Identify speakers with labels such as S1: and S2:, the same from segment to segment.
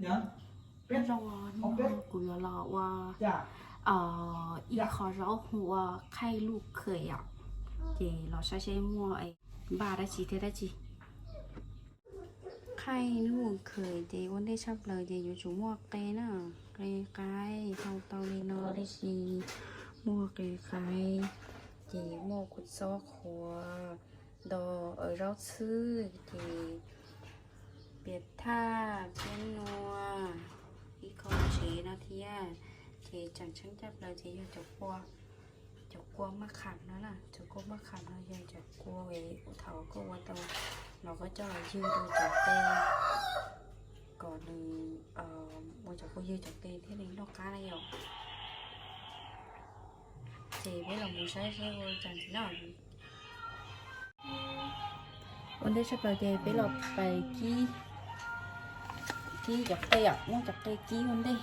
S1: biết lo của loว่าอีขอร้องหัวไข่ลูกเคยเจเราใช้มัวไอ้บาได้จีเทได้จีไข่ลูกเคยเจวันได้ชับเลยเจอยู่จุมัวเกน่ะเกยไก่เตาเลยนอได้จีมัวเกยไก่เจมัวขุดซอกหัวดอเราซื้อเจเปียดท่าเป็นนัวอีกคนเฉยนะที่เจจังฉันจับเลยเจอยู่จับกลัวมะขามนั่นน่ะจับกลัวมะขามเรายังจับกลัวเวอุเถาก็วันตเราก็จะยืดดูจับเต้ก่อนหนึ่งมันจะก็ยืดจับเต้ที่นี้นอกก้าอะไรหรอเจไม่ลองดูใช้วันจันทร์ที่น่าวันได้ชับเลยเจไปหลบไปกี้จับเต้นอกจากเต้กี้วันได้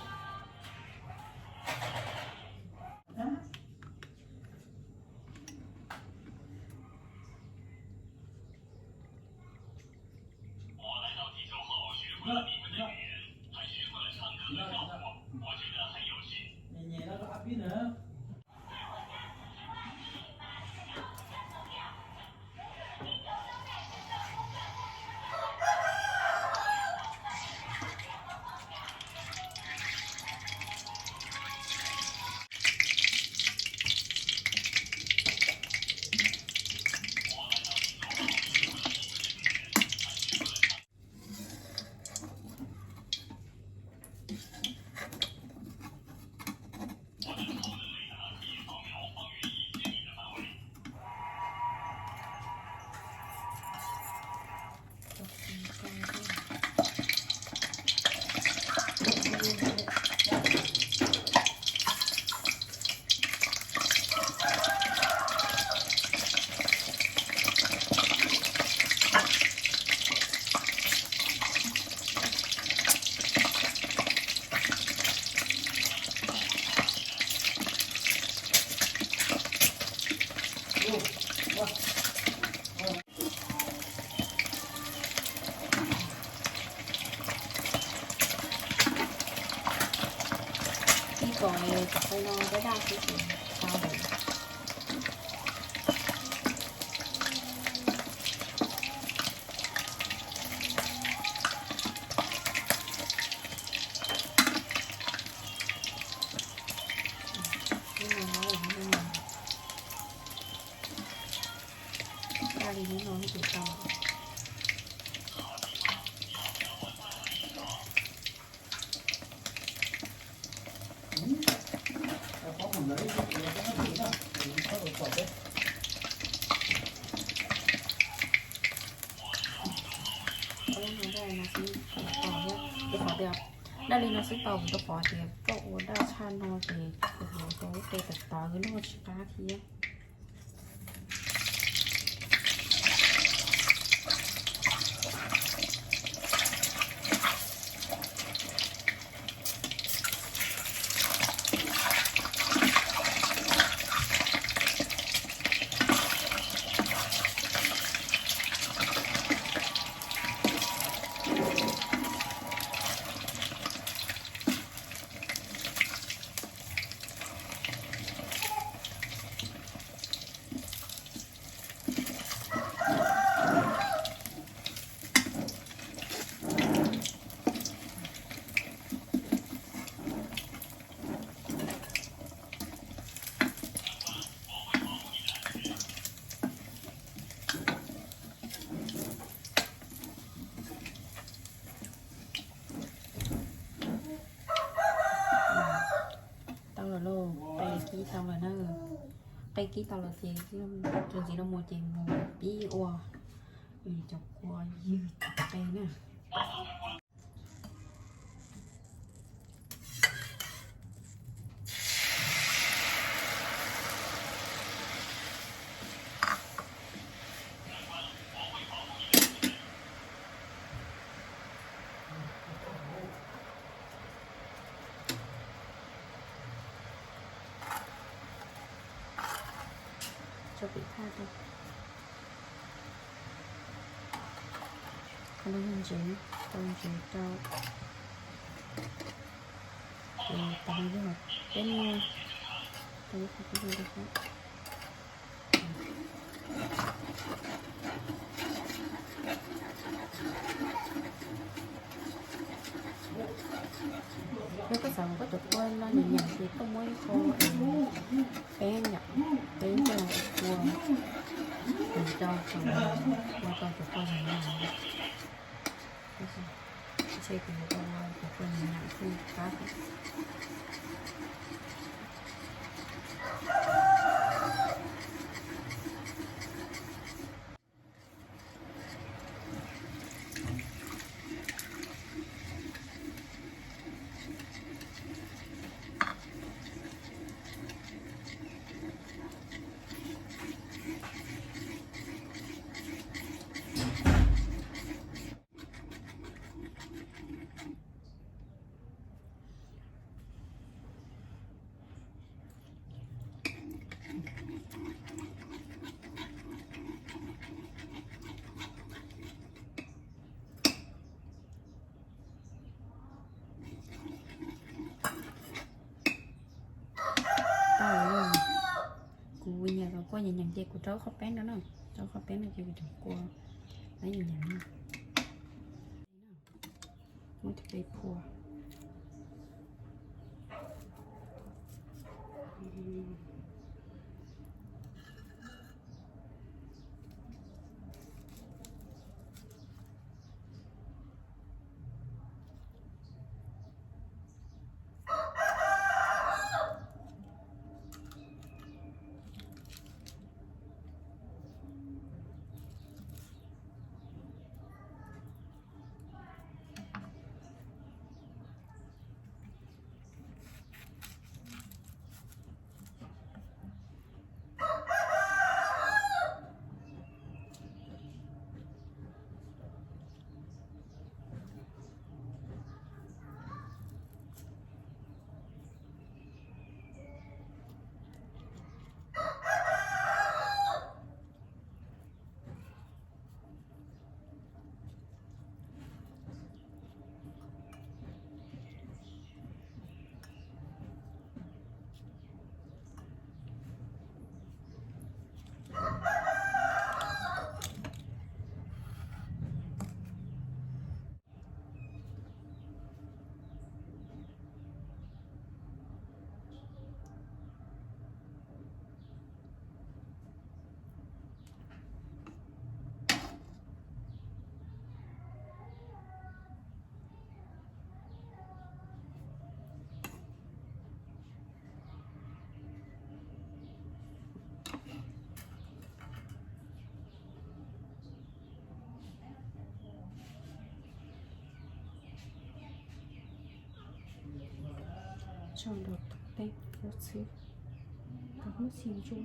S1: ก่อนเลยจะไปนอนก็ได้ที่สุดเช้าเลยนี่นอนแล้วเหรอได้เลยนี่นอนให้ติดต่อได้เลยนะซื้อเตาตัวปอเดียวก็โอ้ได้ชาโนเจโอ้โหตัวเตะตาคือโนชิกาทีtao là nó đây ký tao là gì trường gì đâu mua tiền mua bí oa vì chọc oa dư đây nè cho vị tha thôi không có hình chữ tao tao với một bên môi tôi không có gì được hết nếu có dòng có được quên nó nhìn nhận thì có mối khô bé nhập bé cho cua mình cho phần qua con của con này nào chơi cùng con của con này nào không khác cua nhà rồi coi nhìn chơi của cháu khóc bé đó nè cháu khóc bé nó chơi được cua lấy nhìn nhận muốn thì bị cua chọn được đây một xíu một xíu chung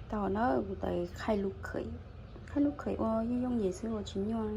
S1: tao nó tại khai lục khởi ô như dùng gì xưa chính nhau